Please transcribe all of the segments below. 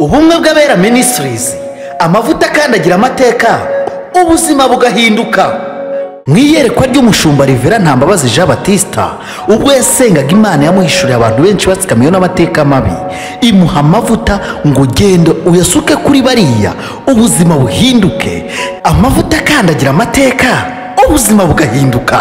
ubumwe bw'abera ministries, amavuta akandagira amateka, ubuzima bugahinduka. Mwiyerekwa ry'umushumba Rivera Ntambabazi Jean Baptista ubwo yasengaga Imana yamuhishuriye abantu benshi batsikamiye n'amateka mabi, imuha amavuta ngo genda uyasuke kuri bariya ubuzima buhinduke. Amavuta akandagira amateka, ubuzima bugahinduka.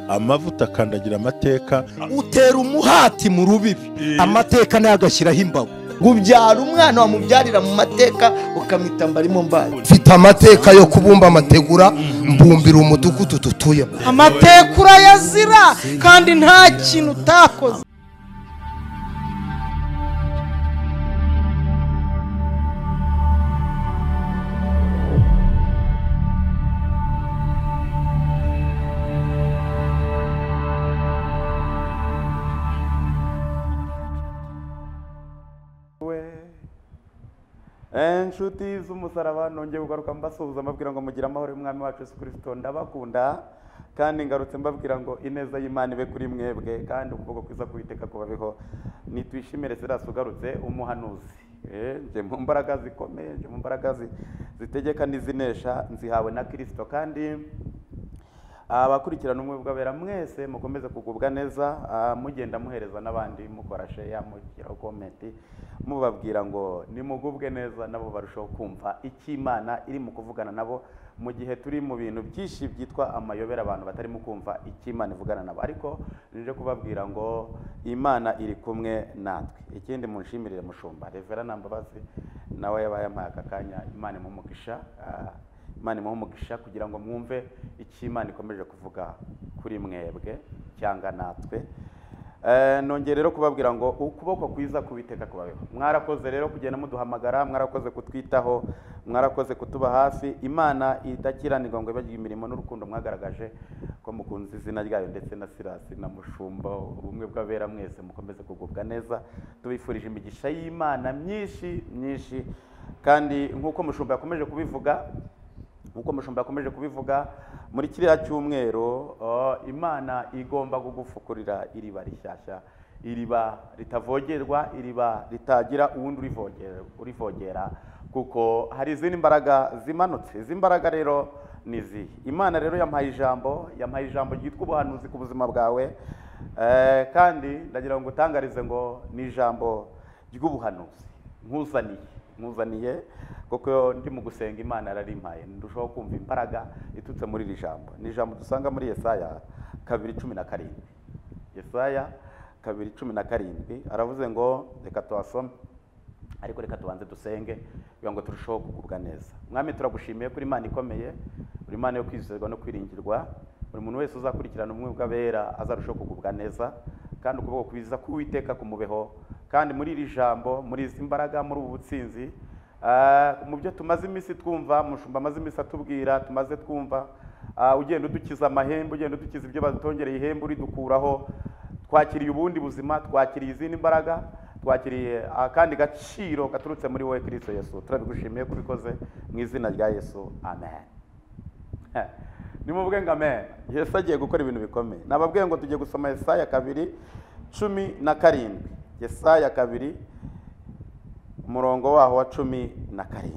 Amavuta akandagira amateka, utera umuhati mu rubibi, amateka nayo agashyiraho imbago. Gubyara umwana wamubyarira mu mateka ukamita mbarimo mbaye. Mfite amateka yo kubumba amategura, mbumbira umudugudu tutuyemo. Amateka urayazira kandi nta kintu utakoze. Nshuti z'umusaraba nongeye kugaruka mbasuhuza mbabwira ngo mugire amahoro y'umwami wacu Yesu Kristo, ndabakunda kandi ngarutse mbabwira ngo ineza y'Imana ibe kuri mwebwe kandi ukuboko kwiza kuwiteka kubabeho. Nitwishimire SILAS ugarutse umuhanuzi, nje mu mbaraga zikomeye, nje mu mbaraga zitegeka n'izinesha nzihawe na Kristo. Kandi abakurikirana umwe bw'abera mwese mukomeze kugubwa neza, mugenda muhereza n'abandi mukora share, mugira comment, mubabwira ngo nimugubwe neza nabo barushaho kumva iki Imana iri mu kuvugana nabo mu gihe turi mu bintu byinshi byitwa amayobera abantu batari mu kumva iki Imana ivugana nabo. Ariko nije kubabwira ngo Imana iri kumwe natwe. Ikindi munshimirire mushumba Rivera Ntambabazi nawe yabaye amaye akakanya, Imana umugisha, Imana umugisha kugira ngo mwumve iki Imana ikomeje kuvuga kuri mwebwe cyangwa natwe. Nongeye rero kubabwira ngo ukuboko kwiza kuwiteka kubabeho. Mwarakoze rero kugenda muduhamagara, mwarakoze kutwitaho, mwarakoze kutuba hafi. Imana idakiranirwa ngo ibagiye imirimo n'urukundo mwagaragaje ko mukunze izina ryayo, ndetse na SILAS na mushumba ubumwe bw'abera mwese mukomeze kugubwa neza. Tubifurije imigisha y'Imana myinshi kandi nkuko mushumba yakomeje kubivuga muri kiriya cyumweru, Imana igomba kugufukurira iriba rishyashya, iriba ritavogerwa, iriba ritagira uwundi urivogera, kuko hari izindi mbaraga zimanutse. Izi mbaraga rero nizi Imana rero yampaye ijambo ryitwa ubuhanuzi ku buzima bwawe, kandi ndagira ngo utangarize ngo ni ijambo ry'ubuhanuzi nkuzaniye kuko ndi mu gusenga Imana yararimpaye, ndushaho kumva imbaraga itutse muri iri jambo. Ni ijambo dusanga muri Yesaya 2:17. Yesaya 2:17 aravuze ngo reka tuhasome, ariko reka tubanze dusenge kugira ngo turusheho kugubwa neza. Mwami turagushimiye kuri Imana ikomeye, uri Imana yo kwizerwa no kwiringirwa. Buri muntu wese uzakurikirana umwe bw'abera azarushaho kugubwa neza, kandi ukuboko kwiza kuwiteka kumubeho. Kandi muri iri jambo, muri izi mbaraga, muri ubu butsinzi, mu byo tumaze iminsi twumva, mushumba amaze iminsi atubwira, tumaze twumva, ugenda udukiza amahembe, ugenda udukiza ibyo batongereye ihembe uridukuraho. Twakiriye ubundi buzima, twakiriye izindi mbaraga, twakiriye akandi gaciro gaturutse muri wowe Kristo Yesu. Turabigushimiye kubikoze mu izina rya Yesu, amen. Nimuvuge ngo amen. Yesu agiye gukora ibintu bikomeye. Nababwiye ngo tugiye gusoma Yesaya 2:17. Yesaya 2 umurongo waho wa 17.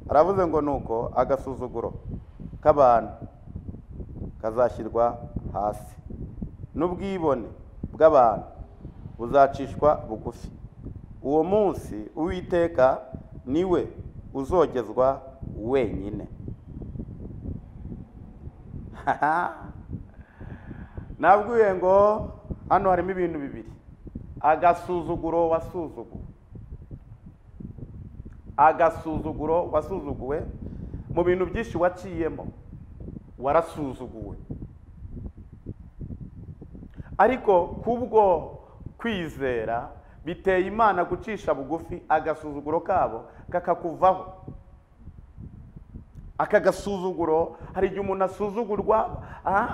Aravuze ngo nuko agasuzuguro k'abantu kazashyirwa hasi, n'ubwibone bw'abantu buzacishwa bugufi. Uwo munsi Uwiteka niwe uzogezwa wenyine. Nabwiye ngo hano harimo ibintu bibiri: agasuzuguro wasuzuguwe mu bintu byinshi waciyemo, warasuzuguwe. Ariko kubwo kwizera biteye Imana gucisha bugufi agasuzuguro kabo kakakuvaho. Aka gasuzuguro hari igihe umuntu asuzugurwa,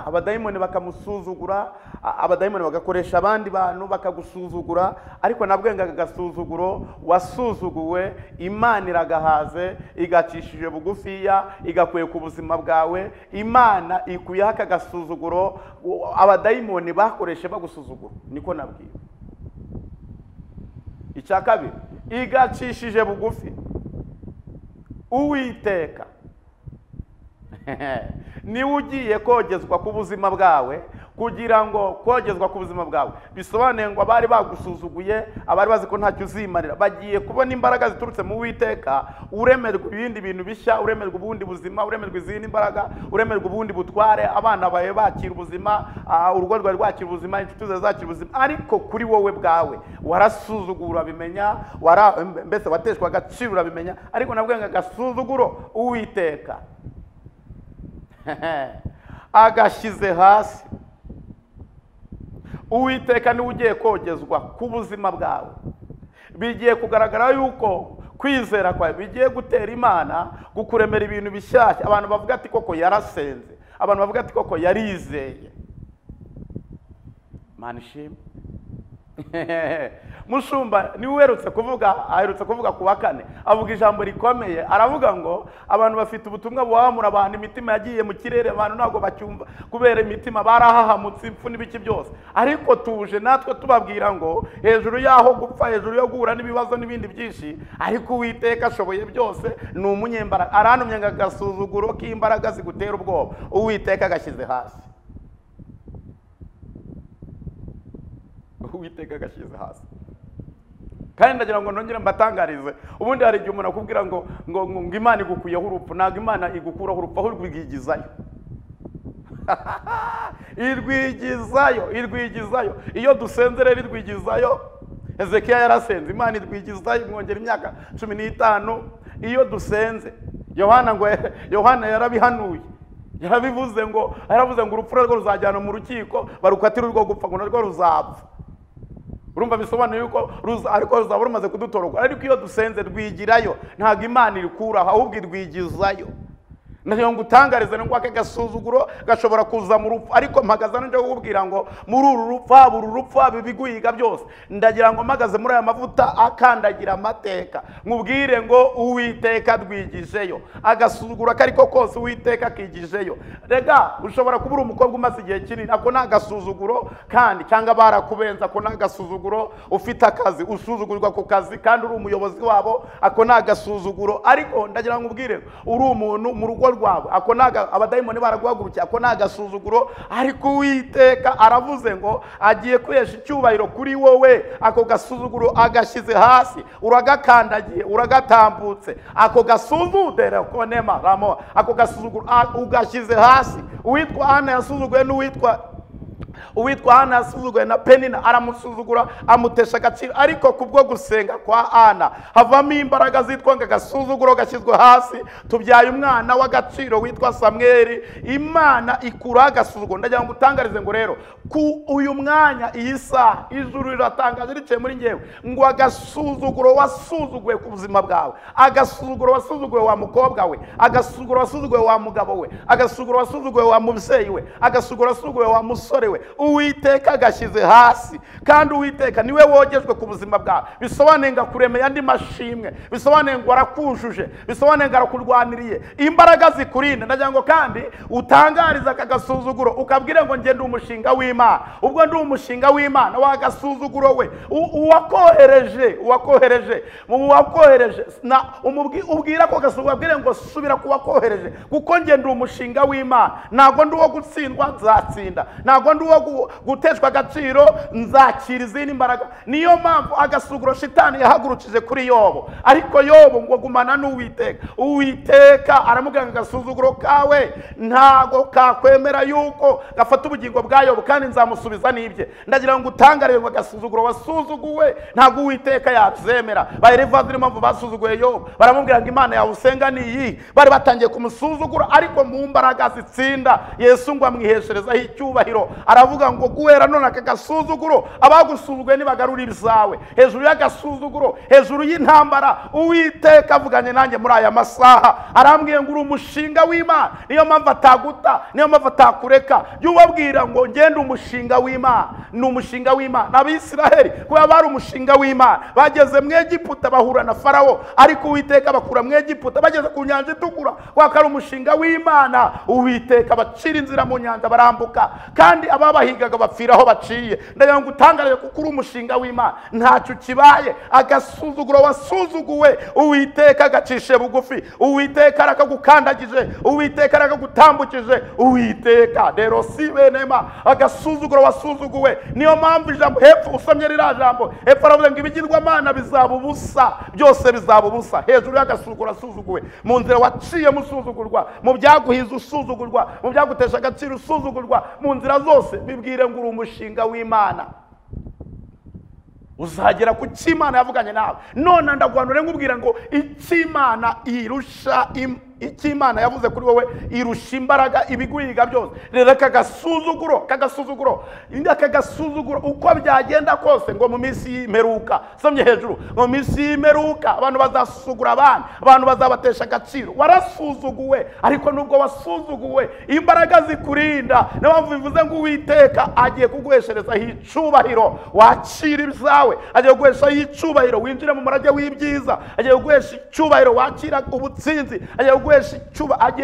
abadayimoni bakamusuzugura, abadayimoni bagakoresha abandi bantu bakagusuzugura. Ariko nabwo ngo aka gasuzuguro wasuzuguwe, Imana iragahaze, igacishije bugufiya, igakuye ku buzima bwawe. Imana ikuyeho aka gasuzuguro abadayimoni bakoreshe bagusuzugura. Niko nabwiye. Icya kabiri, igacishije bugufi, Uwiteka niwe ugiye kogezwa ku buzima bwawe, kugira ngo kogezwa ku buzima bwawe bisobanuye ngo abari bagusuzuguye, abari bazi ko ntacyo uzimarira, bagiye kubona imbaraga ziturutse mu Uwiteka, uremerwa ibindi bintu bishya, uremerwa ubundi buzima, uremerwa izindi mbaraga, uremerwa ubundi butware, abana bawe bakira ubuzima, urugo rwawe rwakira ubuzima, inshuti zawe zakira ubuzima. Ariko kuri wowe bwawe warasuzugura urabimenya, mbese wateshwa agaciro urabimenya, ariko nabwo ngo agasuzuguro Uwiteka agashyize hasi. Uwiteka niwe ugiye kogezwa ku buzima bwawe. Bigiye kugaragara yuko kwizera kwawe bigiye gutera Imana gukuremera ibintu bishyashya. Abantu bavuga ati koko yarasenze, abantu bavuga ati koko yarizeye. Manishim Mushumba niwe uherutse kuvuga ku wa kane, avuga ijambo rikomeye, aravuga ngo abantu bafite ubutumwa buhamura abantu, imitima yagiye mu kirere, abantu ntabwo bacyumva kubera imitima barahahamutse, impfu n'ibiki byose. Ariko tuje natwe tubabwira ngo hejuru yaho gupfa, hejuru yo guhura n'ibibazo n'ibindi byinshi, ariko Uwiteka ashoboye byose, ni umunyembaraga. Arantumye ngo agasuzuguro k'imbaraga zigutera ubwoba Uwiteka agashyize hasi. Uwiteka agashyize hasi. Kandi ndagira ngo nongere mbatangarize, ubundi hari igihe umuntu akubwira ngo Imana igukuyeho urupfu. Ntabwo Imana igukuraho urupfu, ahubwo irwigizayo. irwigizayo. Iyo dusenze rero irwigizayo. Hezekiya yarasenze, Imana irwigizayo, mwongera imyaka 15. Iyo dusenze, Yohana yarabihanuye, yarabivuze ngo urupfu rwo ruzajyana mu rukiko, barukatira urwo gupfa ngo narwo ruzapfa. Urumva bisobanuye yuko ariko ruzaba rumaze kudutorwa. Ariko iyo dusenze rwigirayo, ntabwo Imana irikuraho, ahubwo irwigizayo. Ndagira ngo utangarize ngo ake gasuzuguro gashobora kuza mu rupfu, ariko mpagaza nje kukubwira ngo muri uru rupfu bibiguhiga byose. Ndagira ngo mpagaze muri aya mavuta akandagira amateka, nkubwire ngo Uwiteka rwigijeyo. Agasuzuguro kariko kose Uwiteka akigijeyo. Rega ushobora kubura umukobwa umaze igihe kinini, ako nagasuzuguro, kandi cyangwa barakubenza, ako nagasuzuguro. Ufite akazi usuzugurirwa ku kazi kandi uri umuyobozi wabo, ako nagasuzuguro. Ariko ndagira ngo nkubwire uri umuntu mu rugo rwawe, ako abadayimoni baraguhagurukiye, ako nagasuzuguro. Ariko Uwiteka aravuze ngo agiye kwesha icyubahiro kuri wowe. Ako gasuzuguro agashyize hasi, uragakandagiye, uragatambutse. Ako gasuzudere konema ramo, ako gasuzuguro ugashyize hasi. Uwitwa Hana yasuzuguye Uwitwa Hana yasuzuguye na Penina, aramusuzugura, amutesha agaciro. Ariko kubwo gusenga kwa Hana havamo imbaraga zitwa ngo agasuzuguro gashyizwe hasi, tubyaye umwana w'agaciro witwa Samweli. Imana ikura agasuzuguro. Ndagira ngo utangarize ngo rero ku uyu mwanya, iyi saha, ijuru riratangaje riciye muri ngewe ngo agasuzuguro wasuzuguye ku buzima bwawe, agasuzuguro wasuzuguye wa mukobwa we, agasuzuguro wasuzuguye wa mugabo we, agasuzuguro wasuzuguye wa mubyeyi we, agasuzuguro wasuzuguye wa musore we, Uwiteka agashyize hasi. Kandi Uwiteka niwe wogejwe ku buzima bwawe. Bisobanuye ngo akuremeye andi mashimwe, bisobanuye ngo arakujuje, bisobanuye ngo arakurwaniriye, imbaraga zikurinda. Ndagira ngo kandi utangariza aka gasuzuguro, ukabwire ngo ngende umushinga w'Imana. Ubwo ndi umushinga w'Imana, wagasuzuguro we uwakohereje ubwira ko gasuzuguro, abwire ngo subira kuwakohereje, kuko ngende umushinga w'Imana. Ntabwo ndi uwo gutsindwa, nzatsinda. Ntabwo ndi uwo guteshwa agaciro, nzakira izindi mbaraga. Niyo mpamvu agasuzuguro shitani yahagurukije kuri Yobo. Ariko Yobo ngo gumana n'Uwiteka. Uwiteka aramubwira ngo agasuzuguro kawe ntago kakwemera yuko gafata ubugingo bwa Yobo, kandi nzamusubiza n'ibye. Ndagira ngo utangarire ngo agasuzuguro wasuzuguwe ntago Uwiteka yazemera. Bayireva ziri mpamvu basuzuguye Yobo, baramubwira ngo Imana yawe usenga ni iyi. Bari batangiye kumusuzugura, ariko mu mbaraga zitsinda Yesu ngo amwihesherezaho icyubahiro. Aravuga ngo guhera none aka gasuzuguro abagusuzuguye nibagarura ibizawe. Hejuru y'agasuzuguro, hejuru y'intambara, Uwiteka avuganye nanjye muri aya masaha, arambwiye ngo uri umushinga w'Imana. Niyo mpamvu ataguta, niyo mpamvu atakureka. Y'ubabwira ngo ngende umushinga w'Imana, ni umushinga w'Imana. Abisiraheli kuba bari umushinga w'Imana, bageze mu Egiputa bahura na Farawo, ariko Uwiteka bakura mu Egiputa, bageze ku nyanja itukura, kwa kari umushinga w'Imana. Uwiteka bacira inzira mu nyanja barambuka, kandi ababa abahigaga bapfira aho baciye. Ndagira ngo utangarire kuko uri umushinga w'Imana ntacyo kibaye. Agasuzuguro wasuzuguwe Uwiteka agacishe bugufi, Uwiteka arakagukandagije, Uwiteka arakagutambukije, Uwiteka rero si benema. Agasuzuguro wasuzuguwe, niyo mpamvu ijambo hepfo usomye rira jambo hepfo aravuga ngo ibigirwamana bizaba ubusa, byose bizaba ubusa. Hejuru y'agasuzuguro wasuzuguwe, mu nzira waciye musuzugurwa, mu byaguhiza usuzugurwa, mu byagutesha agaciro usuzugurwa, mu nzira zose bibwire ngo uri umushinga w'Imana. Uzagera ku cy'Imana yavuganye nawe. None ndagwanure ngubwira ngo icy'Imana irusha icy'Imana yavuze kuri wowe irusha imbaraga ibiguhiga byose. Rero kagasuzuguro uko byagenda kose ngo mu minsi y'imperuka, somye hejuru, mu minsi y'imperuka abantu bazasuzugura abandi, abantu bazabatesha agaciro. Warasuzuguwe, ariko nubwo wasuzuguwe imbaraga zikurinda. Niyo mpamvu bivuze ngo Uwiteka agiye kuguheshereza icubahiro, wakira ibyawe, agiye kuguhesha icubahiro, winjire mu murage w'ibyiza, agiye kuguhesha icubahiro, wakira ubutsinzi, agiye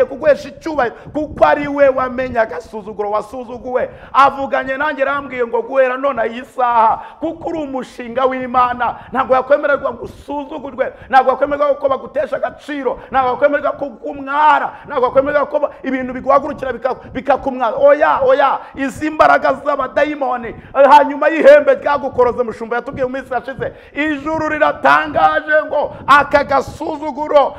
kuguhesha icubahiro kuko ari we wamenye agasuzuguro wasuzuguwe. Avuganye nanjye rambwiye ngo guhera none iyi saha kuko uri umushinga w'Imana ntabwo yakwemererwa gusuzugurwe, ntabwo yakwemererwa ko bagutesha agaciro, ntabwo yakwemererwa ko kumwara, ntabwo yakwemererwa ko ibintu biguhagurukira bikakumwara. Oya izi mbaraga z'abadayimoni hanyuma y'ihembe ryagukoroze mushumba yatubwiye mu minsi yashize, ijuru riratangaje ngo aka gasuzuguro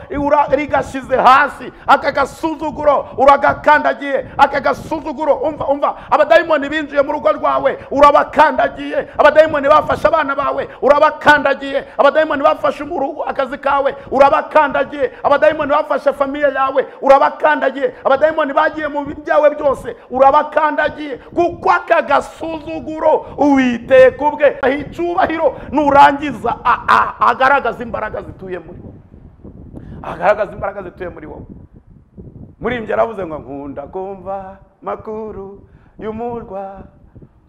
rigashyize hasi, aka gasuzuguro uragakandagiye, aka gasuzuguro umva abadayimoni binjiye mu rugo rwawe urabakandagiye, abadayimoni bafashe abana bawe urabakandagiye, abadayimoni bafashe akazi kawe urabakandagiye, abadayimoni bafashe famiye yawe urabakandagiye, abadayimoni bagiye mu byawe byose urabakandagiye, kuko aka gasuzuguro Uwiteka ubwe icubahiro nurangiza agaragaza imbaraga zituye muri wowe, agaragaza imbaraga zituye muri wowe. Muri mbye aravuze ngo nkunda kumva makuru y'umurwa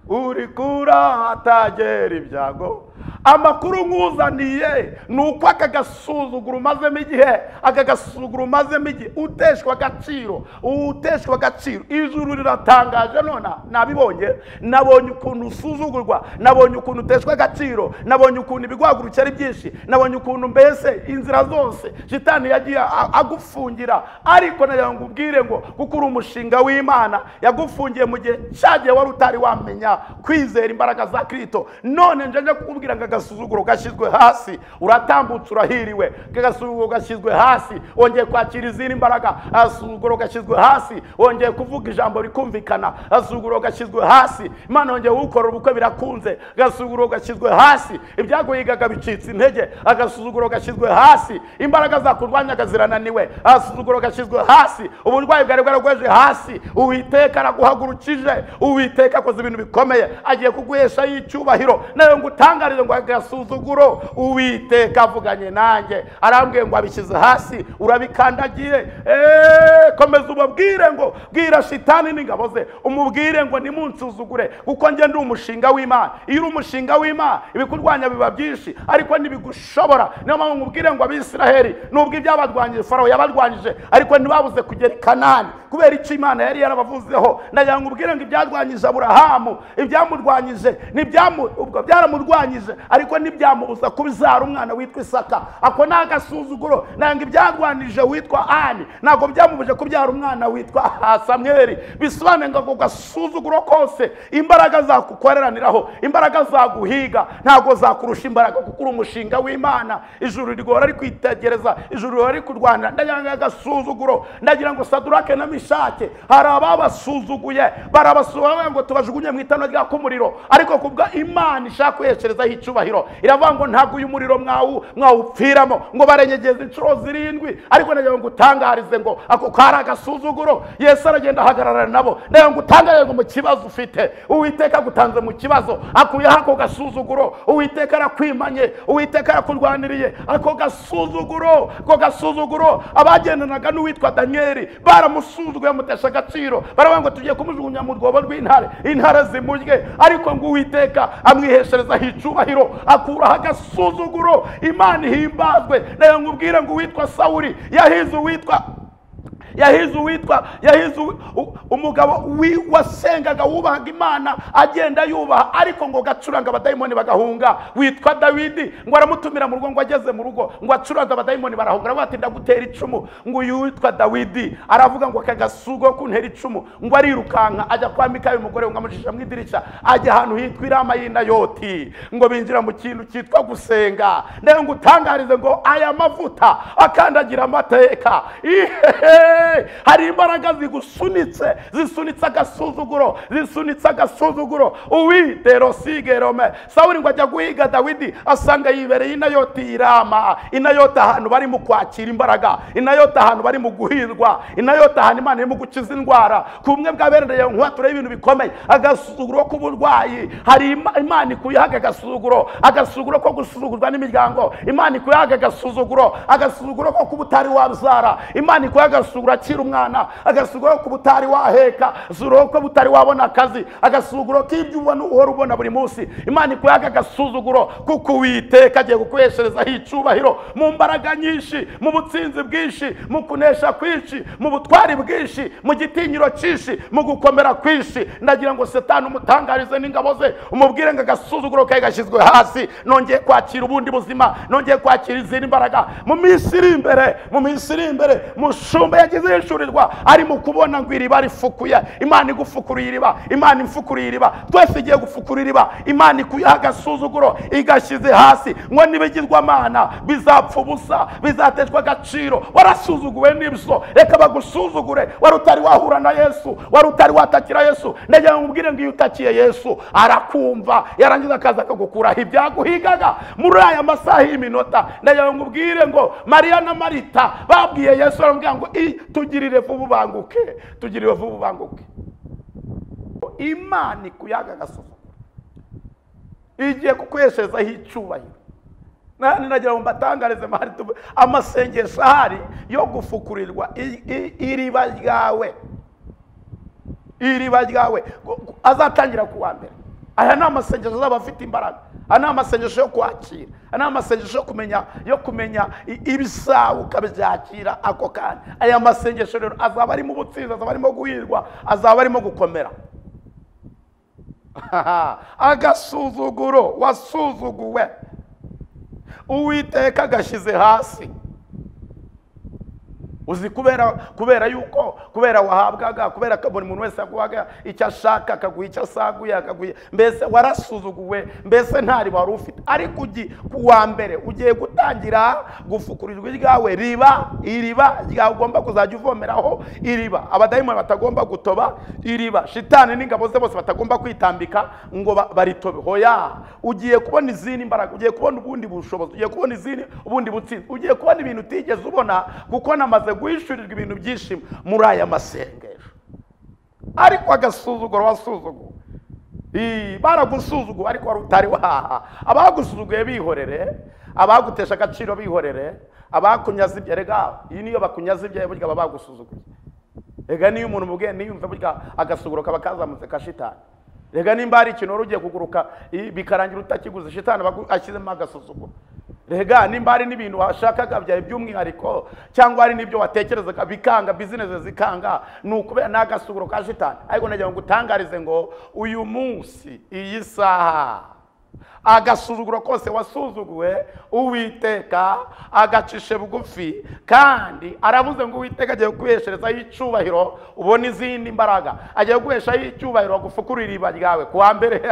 uri kura atagera ibyago. Amakuru nkuzaniye nuko aka gasuzuguro umazemo igihe, aka gasuzuguro umazemo igihe uteshwa agaciro, ijuru riratangaje. None nabibonye, nabonye ukuntu usuzugurwa, nabonye ukuntu uteshwa agaciro, nabonye ukuntu ibiguhagurukira ari byinshi, nabonye ukuntu mbese inzira zose shitani yagiye agufungira. Ariko nagira ngo ubwire ngo kuko uri umushinga w'Imana yagufungiye mu gihe cyagiye wari utari wamenya kwizera imbaraga za Kristo. None nje kukubwira ngo agasuzuguro gashyizwe hasi, uratambutse urahiriwe. Agasuzuguro gashyizwe hasi, wongeye kwakira izindi imbaraga. Agasuzuguro gashyizwe hasi, wongeye kuvuga ijambo rikumvikana. Agasuzuguro gashyizwe hasi, Imana yongeye gukora ubukwe birakunze. Agasuzuguro gashyizwe hasi, ibyaguhigaga bicitse intege. Agasuzuguro gashyizwe hasi, imbaraga zakurwanyaga zirananiwe. Agasuzuguro gashyizwe hasi, uburwayi bwari bwaragweje hasi. Uwiteka araguhagurukije, Uwiteka akoze ibintu bikomeye, agiye kuguhesha icyubahiro. Nayo ngutangarize ngo agasuzuguro Uwiteka avuganye nanjye, arambwiye ngo abishyize hasi urabikandagiye. Komeza ubabwire ngo bwira shitani n'ingabo ze, umubwire ngo nimunsuzugure kuko njye ndi umushinga w'Imana. Iyo uri umushinga w'Imana ibikurwanya biba byinshi ariko ntibigushobora. Niyo mpamvu nkubwire ngo Abisiraheli nubwo ibyabadwanyije Farawo yabadwanyije ariko ntibabuze kugera i Kanani kubera icyo Imana yari yarabavuzeho. Ndagira ngo ubwire ngo ibyadwanyije Aburahamu, ibyamurwanyije ubwo byaramurwanyije ariko ntibyamubuza kubyara umwana witwa Isaka. Ako ni agasuzuguro. Nanga ibyarwanije witwa Ani ntabwo byamubuje kubyara umwana witwa Samweli. Bisobanuye ngo ako gasuzuguro kose imbaraga zakukoreraniraho, imbaraga zaguhiga ntabwo zakurusha imbaraga kuko uri umushinga w'Imana. Ijuru rigora ari kwitegereza, ijuru rigora ari kurwanira. Ndagira ngo agasuzuguro, ndagira ngo Sadurake na Mishake hari ababasuzuguye, barabasubira ngo tubajugunye mu itano rya kumuriro, ariko kubwa Imana ishaka kwesherezaho icubahiro iravuga ngo ntabwo uyu muriro mwawupfiramo, ngo barenyegeze inshuro 7. Ariko ndagira ngo utangarize ngo ako kari agasuzuguro. Yesu aragenda ahagarara nabo. Ndagira ngo utangarize ngo mu kibazo ufite Uwiteka agutanze mu kibazo, akuyeho ako gasuzuguro. Uwiteka arakwimanye, Uwiteka arakurwaniriye. Ako gasuzuguro abagendanaga n'uwitwa Danieli baramusuzuguye mutesha agaciro, baravuga ngo tugiye kumujugunya mu rwobo rw'intare, intare zimurye. Ariko ngo Uwiteka amwihesherezaho icubahiro, akuraho agasuzuguro. Imana ihimbazwe. Nayo nkubwire ngo uwitwa Sawuli yahize uwitwa yahize umugabo wasengaga wubahaga Imana agenda yubaha ariko ngo gacuranga abadayimoni bagahunga witwa Dawidi ngo aramutumira mu rugo ngo ageze mu rugo ngo acuranga abadayimoni barahunga bati ndagutera icumu ngo uyu witwa Dawidi aravuga ngo kagasugo kuntera icumu ngo arirukanka ajya kwa Mikaya umugore ngo amucisha mu idirishya ajya ahantu hitwa Irama y'Inayoti ngo binjira mu kintu cyitwa gusenga ndayo ngo utangarize ngo aya mavuta akandagira amateka hari imbaraga zisunitse agasuzuguro uwitero sigerome Sawuli ngo ajya guhiga Dawidi asanga yibereye Inayoti Irama Inayoti ahantu bari mu kwakira imbaraga Inayoti ahantu bari mu guhirwa Inayoti ahantu Imana iri mu gukiza indwara kumwe bwabereye nkwature y'ibintu bikomeye agasuzuguro k'uburwayi hari Imana ikuyahaga agasuzuguro ko gusuzugurwa n'imiryango Imana ikuyahaga agasuzuguro ko kubutari wabzara Imana ikuyahaga agasuzuguro akira umwana agasuzuguro ko butari waheka zuro ko butari wabona akazi agasuzuguro k'ibyo ubona uhora ubona buri munsi Imana ikuyahaga agasuzuguro kuko Uwiteka agiye gukwesherezaho icubahiro mu mbaraga nyinshi mu butsinzi bwinshi mu kunesha kwinshi mu butwari bwinshi mu gitinyiro cyinshi mu gukomera kwinshi ndagira ngo Satani umutangarize n'ingabo ze umubwire ngo agasuzuguro kawe gashyizwe hasi nongeye kwakira ubundi buzima nongeye kwakira izindi mbaraga mu minsi iri imbere mushumba yagize yishurirwa ari mu kubona ngo iriba rifukuye Imana igufukuriye iriba twese igiye gufukura iriba Imana ikuyaha agasuzuguro igashyize hasi ngo n'ibigirwamana bizapfa ubusa bizateshwa agaciro warasuzuguwe n'ibyo reka bagusuzugure wari utari wahura na Yesu wari utari watakira Yesu ndagira ngo umubwire ngo iyo utakiye Yesu arakumva yarangiza akaza akagukuraho ibyaguhigaga muri aya masaha y'iminota ndagira ngo umubwire ngo Mariya na Marita babwiye Yesu baramubwira ngo tugirire vuba ubanguke Imana ikuyaga agasuzuguro igiye kukweshezaho icubahiro nagira ngo mbatangarize mahari amasengesho ahari yo gufukurirwa iriba ryawe azatangira kuwa mbere aya ni amasengesho azaba afite imbaraga aya ni amasengesho yo kwakira aya ni amasengesho yo kumenya ibisabu ukabyakira ako kanya aya masengesho rero azaba arimo ubutsinzi azaba arimo guhirwa azaba arimo gukomera agasuzuguro wasuzuguwe Uwiteka agashyize hasi uzi kubera wahabwaga kubera ko buri muntu wese aguhaga icyo ashaka akaguha icyo asaguye akaguha mbese warasuzuguwe mbese ntari wari ufite ariko kuwa mbere ugiye gutangira gufukurirwa iryawe iriba ryawe ugomba kuzajya uvomeraho iriba abadayimoni batagomba gutoba iriba shitani n'ingabo ze bose batagomba kwitambika ngo baritobe hoya ugiye kubona izindi imbaraga ugiye kubona ubundi bushobozi ugiye kubona ubundi butsinzi ugiye kubona ibintu utigeze ubona kuko namaze guhishurirwa ibintu byinshi muri aya masengesho ariko agasuzuguro wasuzuguwe baragusuzuguwe ariko wari utari wahaha abagusuzuguye bihorere abagutesha agaciro bihorere abakunyaza ibyo rega iyi niyo bakunyaza ibyo burya baba bagusuzuguye rega niyo umuntu mubwiye niyumve burya agasuzuguro kaba kazamutse ka shitani rega nimba hari ikintu wari ugiye kuguruka bikarangira utakiguze shitani ashyizemo agasuzuguro rega nimba hari n'ibintu washakaga byawe by'umwihariko cyangwa hari n'ibyo watekerezaga bikanga bizinesi zikanga ni ukubera n'agasuzuguro ka shitani ariko nagira ngo utangarize ngo uyu munsi iyi saha agasuzuguro kose wasuzuguwe Uwiteka agacishe bugufi kandi aravuze ngo Uwiteka agiye kwesherezaho icubahiro ubona izindi mbaraga agiye guheshaho icubahiro agufukurira iriba ryawe kuwa mbere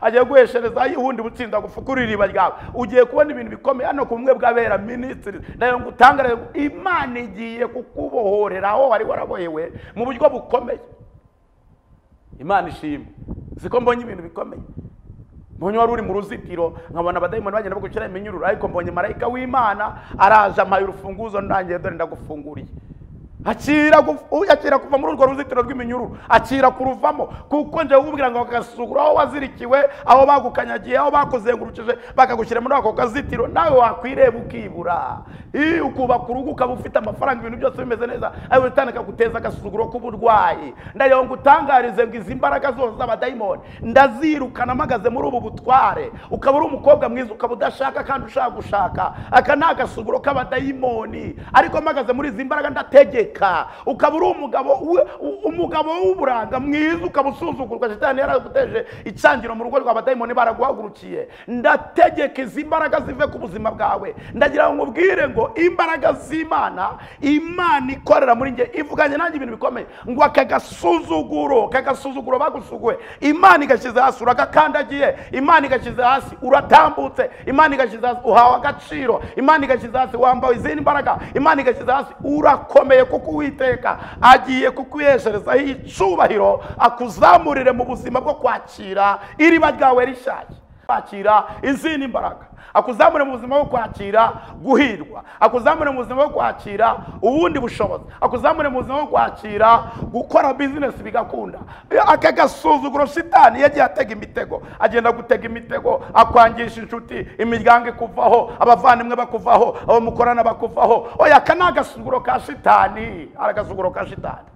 agiye guhesherezaho ubundi butsinda agufukurira iriba ryawe ugiye kubona ibintu bikomeye hano ku bumwe bw'abera minisitiri nayo ngo utangare Imana igiye kukubohorera aho wari warabohewe mu buryo bukomeye Imana ishimwe siko mbonye ibintu bikomeye mbonye wari uri mu ruzitiro nkabona abadayimoni bagenda bagukira iminyururu ariko mbonye marayika w'Imana araje ampaye urufunguzo ndangiye dore ndagufunguriye akira kuva muri urwo ruzitiro rw'iminyururu akira kuruvamo kuko nje ubwira ngo agasuzuguro aho wazirikiwe aho bagukanyagiye aho bakuzengurukije bakagushyira muri ako kazitiro nawe wakwireba ukibura ukubaka urugo ukaba ufite amafaranga ibintu byose bimeze neza ayo bitandika guteza agasuzuguro k'uburwayi ndayo ngo utangarize ngo izi mbaraga zose z'abadayimoni ndazirukana mpagaze muri ubu butware ukaba uri umukobwa mwiza ukaba udashaka kandi ushaka gushaka aka ni agasuzuguro k'abadayimoni ariko mpagaze muri izi mbaraga ndategeka amateka, ukaba uri umugabo w'uburanga mwiza, ukaba usuzugurwa, shitani yaraguteje icangiro mu rugo rwa abadayimoni baraguhagurukiye. Ndategeka izi mbaraga zive ku buzima bwawe. Ndagira ngo nkubwire ngo imbaraga z'Imana, Imana ikorera muri nge ivuganye nanjye ibintu bikomeye, ngo akagasuzuguro bagusuguye, Imana igashyize hasi uragakandagiye, Imana igashyize hasi uratambutse, Imana igashyize hasi uhawe agaciro, Imana igashyize hasi wambaye izindi mbaraga, Imana igashyize hasi urakomeye, kuko Uwiteka agiye kukwihesherezaho icubahiro, akuzamurire mu buzima bwo kwakira iriba ryawe rishaje, kwakira izindi mbaraga, akuzamure mu buzima bwo kwakira guhirwa, akuzamure mu buzima bwo kwakira ubundi bushobozi, akuzamure mu buzima bwo kwakira gukora business bigakunda. Aka gasuzuguro shitani yagiye atega imitego, agenda gutega imitego, akwangisha inshuti, imiryango ikuvaho, abavandimwe bakuvaho, abo mukorana bakuvaho. Oya, aka ni agasuzuguro ka shitani, aragasuzuguro ka shitani.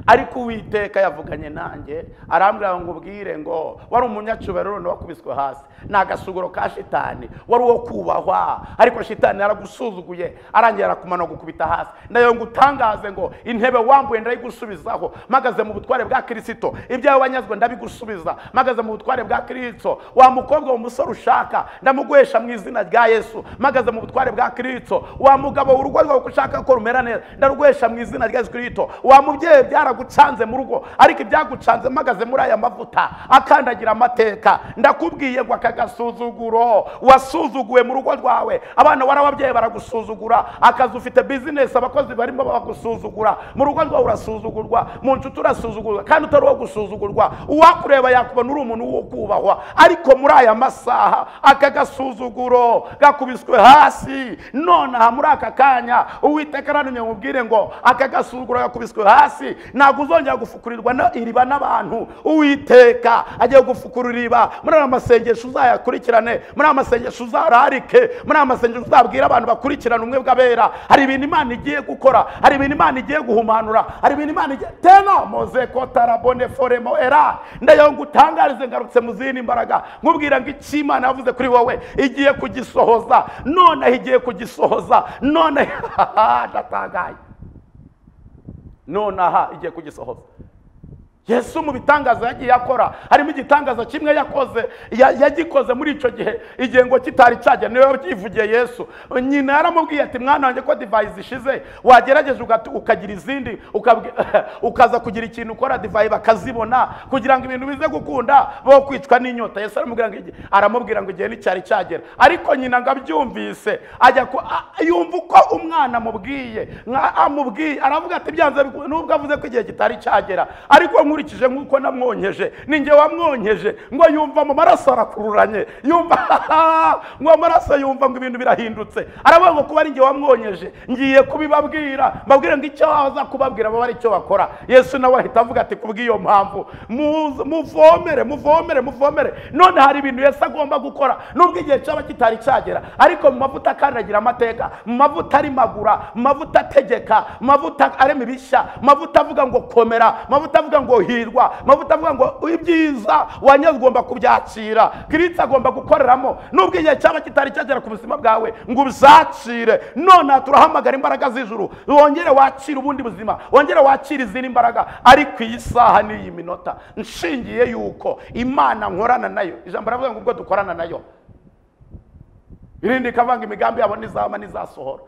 Ariko Uwiteka yavuganye nanjye arambwira ngo ubwire ngo wari umunyacubahiro none wakubiswe hasi. Ni agasuzuguro ka shitani, wari uwo kubahwa, ariko shitani yaragusuzuguye arangira arakumana gukubita hasi. Ndayo ngo utangaze ngo intebe wambuye ndayigusubizaho, magaze mu butware bwa Kristo, ibyawe wanyazwe ndabigusubiza, magaze mu butware bwa Kristo. Wa mukobwa w'umusore ushaka ndamuguhesha mu izina rya Yesu, magaze mu butware bwa Kristo. Wa mugabo urugo rwawe ushaka ko rumera neza ndaruguhesha mu izina rya Yesu Kristo. Wa mubyeyi byaragucanze mu rugo, ariko ibyagucanze magaze muri aya mavuta akandagira amateka. Ndakubwiye ngo akagasuzuguro wasuzuguwe mu rugo rwawe, abana warababyeyi baragusuzugura, akazi ufite business abakozi barimo bagusuzugura, mu rugo rwawe urasuzugurwa, mu nshuti urasuzugurwa, kandi utari uwo gusuzugurwa. Uwakureba yakubona uri umuntu wo kubahwa, ariko muri aya masaha akagasuzuguro gakubiswe hasi. None aha muri aka kanya Uwiteka arantumye mubwire ngo akagasuzuguro gakubiswe hasi, ntabwo uzongera gufukurirwa iriba n'abantu. Uwiteka agiye gufukurira iriba muri aya masengesho, uzayakurikirane muri aya masengesho, uzararike muri aya masengesho, uzabwira abantu bakurikirana umwe bw'abera. Hari ibintu Imana igiye gukora, hari ibintu Imana igiye guhumanura, hari ibintu Imana igiye tena moze kotarabone foremo era. Ndayo ngutangarize ngarutse mu zindi mbaraga, nkubwira ngo iki Imana yavuze kuri wowe igiye kugisohoza. None igiye kugisohoza, none ndatangaye, none aha igiye kugisohoza. Yesu mu bitangaza yagiye akora, harimo igitangaza kimwe yakoze, yagikoze muri ico gihe igihe ngo kitari cyaje, niwe yabyivugiye Yesu. Nyina yaramubwiye ati mwana wanjye ko divayi zishize, wagerageje ukagira izindi, ukaza kugira ikintu ukora divayi bakazibona, kugira ngo ibintu bize gukunda bo kwicwa n'inyota. Yesu aramubwira ngo igihe n'icyari cyagera. Ariko nyina ngabyumvise ajya yumva uko umwana amubwiye, aravuga ati byanze nubwo avuze ko igihe kitari cyagera, ariko nkurikije nk'uko namwonyeje, ninjye wamwonyeje, ngo yumva mu maraso arakururanye, yumva ngo amaraso yumva ngo ibintu birahindutse. Aravuga ngo kuba ari njye wamwonyeje ngiye kubibabwira, mbabwire ngo icyo waza kubabwira baba ari icyo bakora. Yesu nawe ahita avuga ati kubw'iyo mpamvu muvomere. None hari ibintu Yesu agomba gukora nubwo igihe cyaba kitari cyagera, ariko mu mavuta akandagira amateka, mu mavuta ari magura, mu mavuta ategeka, mu mavuta arema ibishya, mu mavuta avuga ngo komera, mu mavuta avuga ngo hirwa, mavuta avuga ngo ibyiza wanyazwe ugomba kubyakira. Kristo agomba gukoreramo nubwo igihe cyaba kitari cyagera ku buzima bwawe ngo ubyakire. None turahamagara imbaraga z'ijuru, wongere wakira ubundi buzima, wongere wakira izindi mbaraga. Ariko iyi saha n'iyi minota nshingiye yuko Imana nkorana nayo, ijambo ravuga ngo ubwo dukorana nayo irindi kavanga imigambi yabo nizama nizasohora.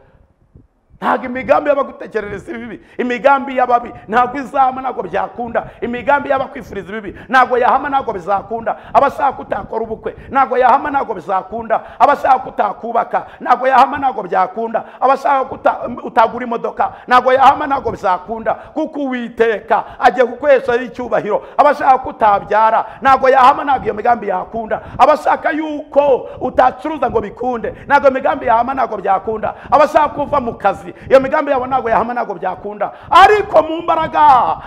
Ntabwo imigambi y'abagutekerereza ibibi, imigambi y'ababi ntabwo izama, ntabwo byakunda. Imigambi y'abakwifuriza ibibi ntabwo yahama, ntabwo bizakunda. Abashaka kutakora ubukwe ntabwo yahama, ntabwo bizakunda. Abashaka kutakubaka ntabwo yahama, ntabwo byakunda. Abashaka utagura imodoka ntabwo yahama, ntabwo bizakunda, kuko Uwiteka agiye kukwesha icyubahiro. Abashaka kutabyara ntabwo yahama, ntabwo iyo migambi yakunda. Abashaka yuko utacuruza ngo bikunde ntabwo imigambi yahama, ntabwo byakunda. Abashaka kuva mu kazi iyo migambi yabo ntabwo yahama, ntabwo byakunda. Ariko mu mbaraga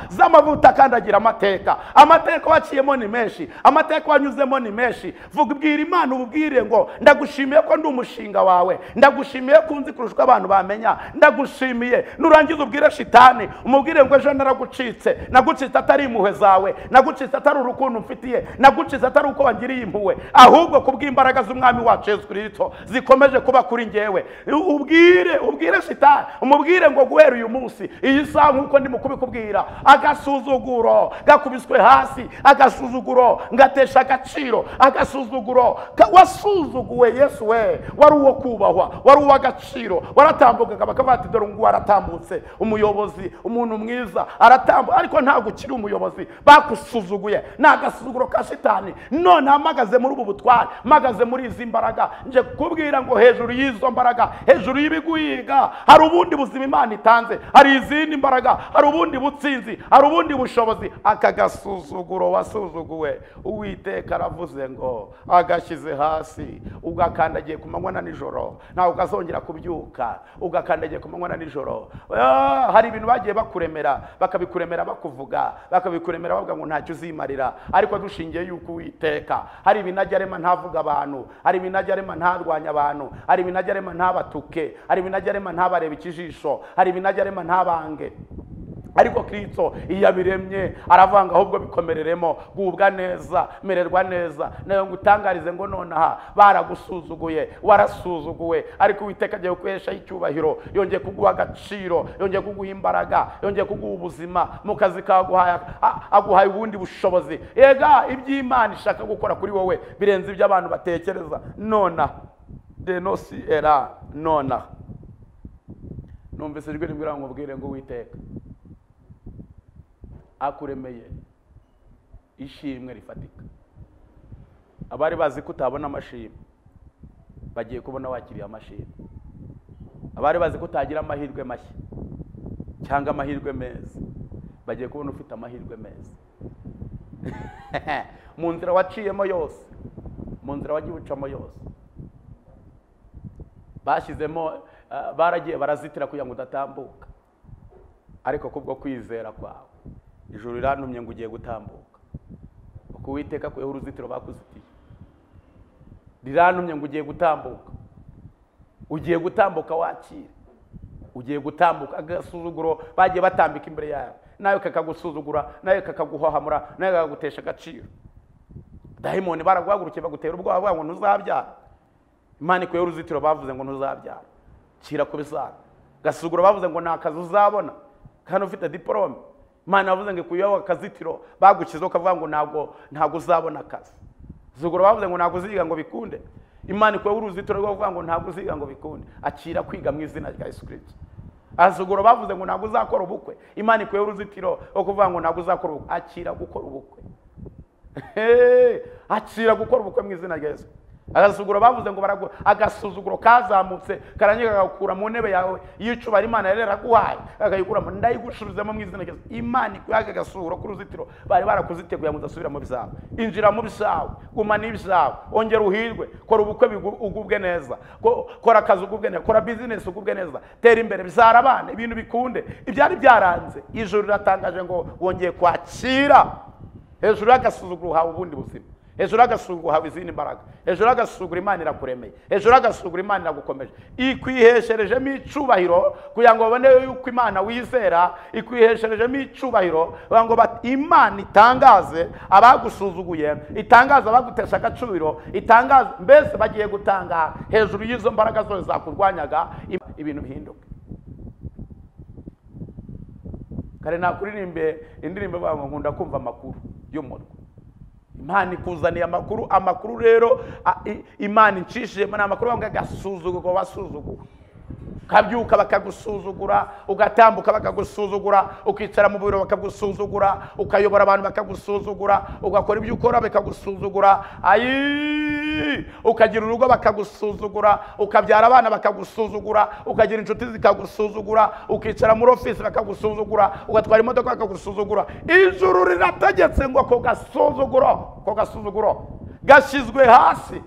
z'amavuta akandagira amateka, amateka waciyemo ni menshi, amateka wanyuzemo ni menshi. Vuga ubwira Imana, ububwire ngo ndagushimiye ko ndi umushinga wawe, ndagushimiye ko unzi kurusha abantu bamenya, ndagushimiye. Nurangiza ubwire shitani, umubwire ngo ejo naragucitse, nagucitse atari impuhwe zawe, nagucitse atari urukundo mfitiye, nagucitse atari uko wangiriye impuhwe, ahubwo kubw'imbaraga z'umwami wacu Yesu Kristo zikomeje kuba kuri njyewe. Ubwire shitani kandi umubwire ngo guhera uyu munsi iyi saha nk'uko ndimo kubikubwira, agasuzuguro gakubiswe hasi, agasuzuguro ngatesha agaciro, agasuzuguro wasuzuguwe. Yesu we wari uwo kubahwa, wari uw'agaciro, waratambukaga bakavuga ati dore ngo aratambutse, umuyobozi, umuntu mwiza aratambuka, ariko ntabwo ukiri umuyobozi, bakusuzuguye. Ni agasuzuguro ka shitani. None mpagaze muri ubu butware, mpagaze muri izi mbaraga, nje kukubwira ngo hejuru y'izo mbaraga, hejuru y'ibiguhiga, hari ubundi buzima Imana itanze, hari izindi mbaraga, hari ubundi butsinzi, hari ubundi bushobozi. Aka gasuzuguro wasuzuguwe, Uwiteka aravuze ngo agashyize hasi, ugakandagiye ku manywa na nijoro, nawe ukazongera kubyuka ugakandagiye ku manywa na nijoro. Hari ibintu bagiye bakuremera, bakabikuremera bakuvuga, bakabikuremera bavuga ngo ntacyo uzimarira, ariko dushingiye yuko Uwiteka hari ibintu ajya arema ntavuga abantu, hari ibintu ajya arema ntarwanya abantu, hari ibintu ajya arema ntabatuke, hari ibintu ajya arema ntabareba ikijisho, hari ibintu ajya arema ntabange. Ariko Kristo iyo abiremye aravanga, ahubwo bikomereremo, gubwa neza, mererwa neza. Nayo ngutangarize ngo nonaha baragusuzuguye, warasuzuguwe, ariko Uwiteka agiye kukwesha icyubahiro, yongeye kuguha agaciro, yongeye kuguha imbaraga, yongeye kuguha ubuzima mu kazi kawe, aguhaye ubundi bushobozi. Ega iby'Imana ishaka gukora kuri wowe birenze ibyo abantu batekereza. Nona denosi era nona numvise ijwi rimbwira ngo ubwire ngo Uwiteka akuremeye ishimwe rifatika. Abari bazi ko utabona amashimwe bagiye kubona wakiriye amashimwe. Abari bazi ko utagira amahirwe mashya cyangwa amahirwe meza bagiye kubona ufite amahirwe meza. Mu nzira waciyemo yose, mu nzira wagiye ucamo yose, bashyizemo baragiye barazitira kugira ngo udatambuka, ariko kubwo kwizera kwawe ijuru rirantumye ngo ugiye gutambuka. Uko Uwiteka kuyeho uruzitiro bakuzitiye, rirantumye ngo ugiye gutambuka, ugiye gutambuka wakire, ugiye gutambuka. Agasuzuguro bagiye batambika imbere yawe, nawe kakagusuzugura, nawe kakaguhahamura, nawe kakagutesha agaciro. Dayimoni baraguhagurukiye bagutera ubwoba bavuga ngo ntuzabyara. Imana ikuyeho uruzitiro bavuze ngo ntuzabyara, kira kubisana. Gasuzuguro bavuze ngo nta kazi uzabona kandi ufite diplome. Imana yavuze ngo ikuyeho akazitiro bagukizeho kavuga ngo ntabwo uzabona akazi. Gasuzuguro bavuze ngo ntabwo uziga ngo bikunde. Imana ikuyeho uruzitiro rwo kuvuga ngo ntabwo uziga ngo bikunde, akira kwiga mu izina rya Yesu Kristo. Gasuzuguro bavuze ngo ntabwo uzakora ubukwe. Imana ikuyeho uruzitiro rwo kuvuga ngo ntabwo uzakora ubukwe, akira gukora ubukwe. Akira gukora ubukwe mu izina rya Yesu. Agasuzuguro bavuze ngo agasuzuguro kazamutse karanyega gakura mu ntebe yawe y'icubara Imana yari yaraguhaye, akayikuramo ndayigushubizamo mu izina rya Yesu. Imana ikuyaga agasuzuguro k'uruzitiro bari barakuziteguye ngo udasubira mu bizawe. Injira mu bizawe, gumana ibizawe, ongera uhirwe, kora ubukwe ugubwe neza, kora akazi ugubwe neza, kora business ugubwe neza, tera imbere, bizara abana, ibintu bikunde. Ibyari byaranze ijuru riratangaje ngo wongeye kwakira. Hejuru y'agasuzuguro uhawe ubundi buzima, hejuru y'agasuzuguro uhawe izindi mbaraga, hejuru y'agasuzuguro Imana irakuremeye, hejuru y'agasuzuguro Imana iragukomeje. Ikwihesherejemo icubahiro kugira ngo babone yuko Imana wizera. Ikwihesherejemo icubahiro kugira ngo Imana itangaze abagusuzuguye, itangaze abagutesha agaciro, itangaze mbese bagiye gutanga hejuru y'izo mbaraga zose zakurwanyaga ibintu bihinduka. Kare nakuririmbe indirimbo bavuga ngo nkunda kumva amakuru y'umurwa. Imana ikuzaniye amakuru rero Imana incishije mana amakuru ngo agasuzuguro wasuzuguwe. Kabyuka bakagusuzugura, ugatambuka bakagusuzugura, ukicara mu biro bakagusuzugura, ukayobora abantu bakagusuzugura, ugakora ibyo ukora bakagusuzugura, ukagira urugo bakagusuzugura, ukabyara abana bakagusuzugura, ukagira inshuti zikagusuzugura, ukicara muri office bakagusuzugura, ugatwara imodoka bakagusuzugura. Ijuru rirategetse ngo ko gasuzuguro gashyizwe hasi,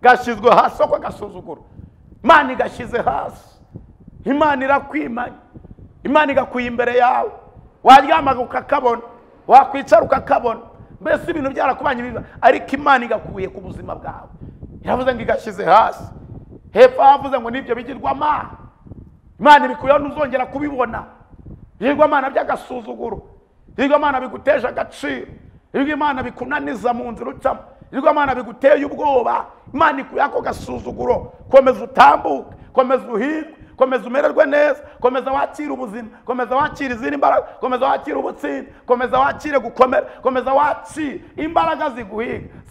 gashyizwe hasi ko gasuzuguro. Imana igashyize hasi, Imana irakwimanye, Imana igakuye imbere yawe, waryamaga ukakabona, wakwicara ukakabona, mbese ibintu byarakubanye biba, ariko Imana igakuye ku buzima bwawe. Iravuze ngo igashyize hasi, hepfo havuze ngo nibyo bigirwamana. Imana ibikuyeho ntuzongera kubibona. Ibigirwamana by'agasuzuguro, ibigirwamana biguteje agaciro, ibigirwamana bikunaniza mu nzira ucamo, ibigirwamana biguteye ubwoba. Imana ikuye ako gasuzuguro, komeza utambuke, komeza uhirwe, komeza umererwe neza, komeza wakire ubuzima, komeza wakire izindi mbaraga, komeza wakire ubutsinzi, komeza wakire gukomera, komeza wakire imbaraga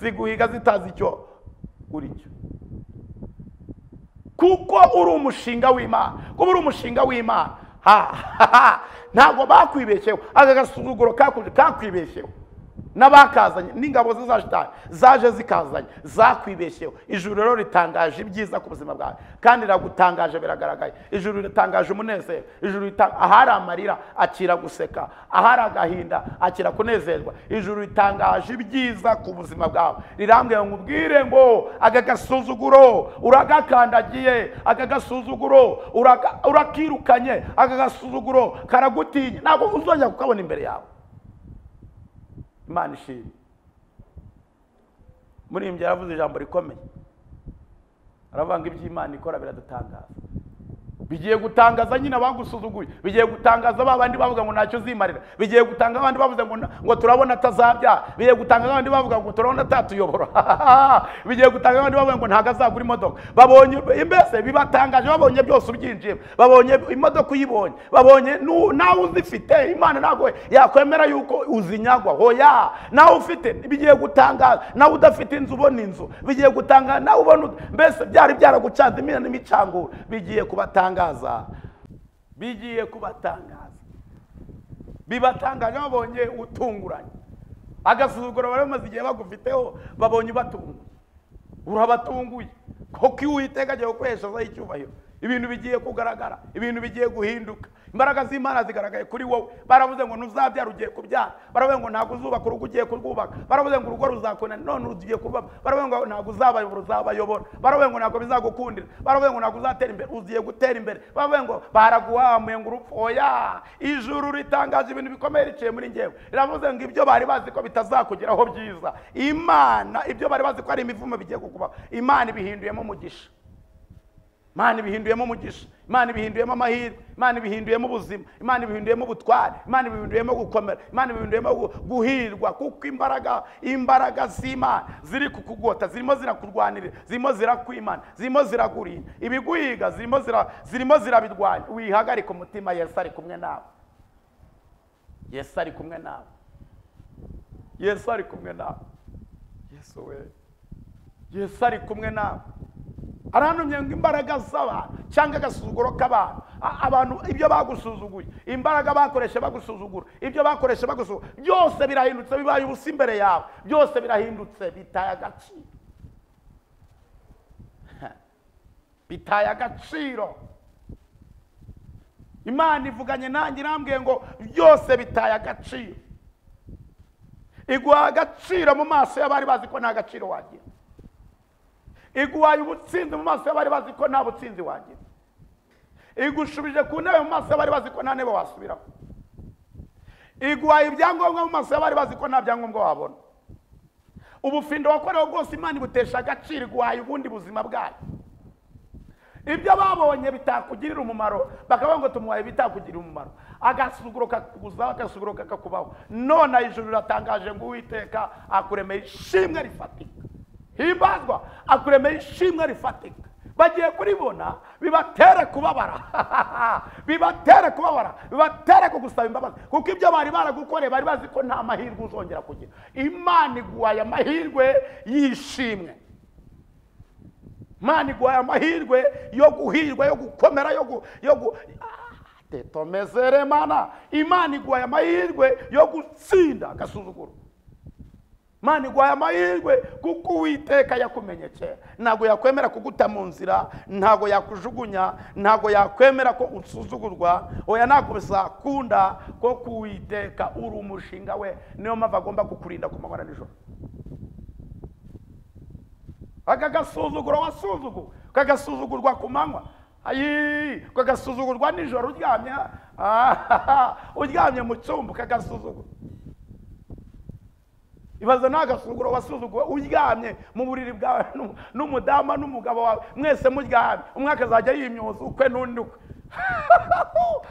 ziguhiga zitazi icyo uri cyo, kuko uri umushinga w'Imana. Kuba uri umushinga w'Imana ntabwo bakwibeshyeho, aka gasuzuguro kakwibeshyeho n'abakazanye n'ingabo za Shitani zaje zikazanye zakwibeshyeho. Ijuru rero ritangaje ibyiza ku buzima bwawe, kandi riragutangaje biragaragaye. Ijuru ritangaje umunezero, ijuru ahari amarira akira guseka, ahari agahinda akira kunezerwa. Ijuru ritangaje ibyiza ku buzima bwawe, rirambwiye ngo ubwire ngo aka gasuzuguro uragakandagiye, aka gasuzuguro urakirukanye, aka gasuzuguro karagutinya, ntabwo uzongera kukabona imbere yawe. Imana ishimwe. Muri iyi yaravuze ijambo rikomeye, aravanga iby'Imana ikora biradutangaza. Bigiye gutangaza nyine abagusuzuguye, bigiye gutangaza babandi bavuga ngo ntacyo zimarira, bigiye gutanga abandi bavuze ngo turabona atazabyara, bigiye gutanga abandi bavuga ngo turabona atatuyobora, bigiye gutanga abandi bavuga ngo ntago azagura imodoka. Babonye imbese bibatangaje, babonye byose ubyinjiye, babonye imodoka uyibonye, babonye nawe uzifite. Imana ntabwo yakwemera yuko uzinyagwa, hoya nawe ufite. Bigiye gutangaza nawe udafite inzu ubona inzu, bigiye gutanga nawe ubona mbese byari byaragucanze imina n'imicanguro, bigiye kubatanga, bigiye kubatangaza. Bibatangaje babonye utunguranye, agasuzuguro bari bamaze igihe bagufiteho, babonye batunguye, urabatunguye koko Uwiteka agiye gukoreshaho icyubahiro. Ibintu bigiye kugaragara, ibintu bigiye guhinduka. Imbaraga z'Imana zigaragaye kuri wowe. Baravuze ngo ntuzabyara ugiye kubyara, baravuze ngo ntabwo uzubaka urugo ugiye kurwubaka, baravuze ngo urugo ruzakona none ugiye kubaba, baravuze ngo ntabwo uzabayobora uzabayobora, baravuze ngo ntabwo bizagukundira, baravuze ngo ntabwo uzatera imbere ugiye gutera imbere, baravuze ngo baraguhamuye ngo urupfu. Oya, ijuru ritangaje ibintu bikomeye riciye muri njyewe, riravuze ngo ibyo bari bazi ko bitazakugeraho byiza, Imana ibyo bari bazi ko ari imivumo bigiye kukubaho, Imana ibihinduyemo umugisha. Imana ibihinduyemo umugisha, Imana ibihinduyemo amahirwe, Imana ibihinduyemo ubuzima, Imana ibihinduyemo ubutware, Imana ibihinduyemo gukomera, Imana ibihinduyemo guhirwa. Kuko imbaraga z'Imana ziri kukugota, zirimo zirakurwanirira, zirimo zirakwimana, zirimo ziragurinda. Ibiguhiga zirimo zirabirwanya. Wihagarika umutima, Yesu ari kumwe nawe, Yesu ari kumwe nawe, Yesu ari kumwe nawe, Yesu we, Yesu ari kumwe nawe. Aranumye ngo imbaraga z'abantu cyangwa agasuzuguro k'abantu, abantu ibyo bagusuzuguye, imbaraga bakoresha bagusuzugura, ibyo bakoresha bagusuzugura, byose birahindutse, bibaye ubusa imbere yawe, byose birahindutse, bitaye agaciro, bitaye agaciro. Imana ivuganye nanjye irambwiye ngo byose bitaye agaciro, iguha agaciro mu maso y'abari bazi ko nta gaciro wagira, iguhaye ubutsinzi mu maso y'abari bazi ko nta butsinzi wagira, igushubije ku ntebe mu maso y'abari bazi ko nta ntebe wasubiraho, iguhaye ibyangombwa mu maso y'abari bazi ko nta byangombwa wabona. Ubufindo wakorewe bwose Imana ibutesha agaciro, iguhaye ubundi buzima bwayo. Ibyo babonye bitakugirira umumaro bakavuga ngo tumuhaye bitakugirira umumaro, agasuzuguro kakubuzaho, agasuzuguro kakakubaho. None ijuru riratangaje ngo Uwiteka akuremeye ishimwe rifatika, himbazwa, akuremeye ishimwe rifatika. Bagiye kuribona bibatere kubabara, bibatere kubabara, bibatere kugusaba imbabazi, kuko ibyo bari baragukoreye bari bazi ko nta mahirwe uzongera kugira. Imana iguhaye amahirwe yishimwe, Imana iguhaye amahirwe yo guhirwa, yo gukomera, tetomezere Mana. Imana iguhaye amahirwe yo gutsinda agasuzuguro. Imana iguhaye amahirwe kuko Uwiteka yakumenye kera. Ntago yakwemera kuguta mu nzira, ntago yakujugunya, ntago yakwemera ko usuzugurwa. Oya, ntago bizakunda ko Uwiteka uri umushinga we, niyo mpamvu agomba kukurinda ku manywa n'ijoro. Aka gasuzuguro wasuzugu, kagasuzugurwa ku manywa, kagasuzugurwa nijoro uryamye, uryamye mu cyumba kagasuzuguro. Ibaza n'agasuzuguro wasuzuguwe uryamye mu buriri bwawe n'umudamu n'umugabo wawe, mwese muryamye, umwe akazajya yimyoza ukwe n'undi ukwe.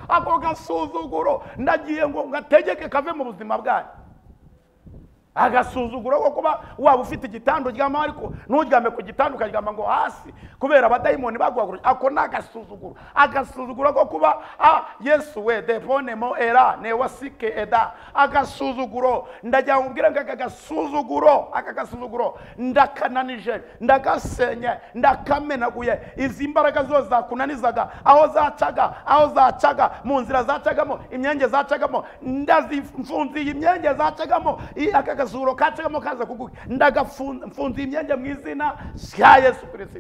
Ako gasuzuguro ndagiye ngo ngategeke kave mu buzima bwanyu. agasuzuguro ko kuba waba ufite igitanda uryama ariko nturyame ku gitanda ukaryama ngo hasi kubera abadayimoni baguhaguruje. Ako ni agasuzuguro. Agasuzuguro ko kuba Yesu we deponemo era ne wasike eda. Agasuzuguro ndagira mubwira ngo aka gasuzuguro ndakananije, ndagasenye, ndakamenaguye. Izi imbaraga zose zakunanizaga aho zacaga mu nzira zacagamo, imyenge zacagamo, ndazifunziye imyenge zacagamo. Aka gasuzuguro kacagamo kaza kuguka, ndagafunziye imyenge mu izina rya Yesu Kristo.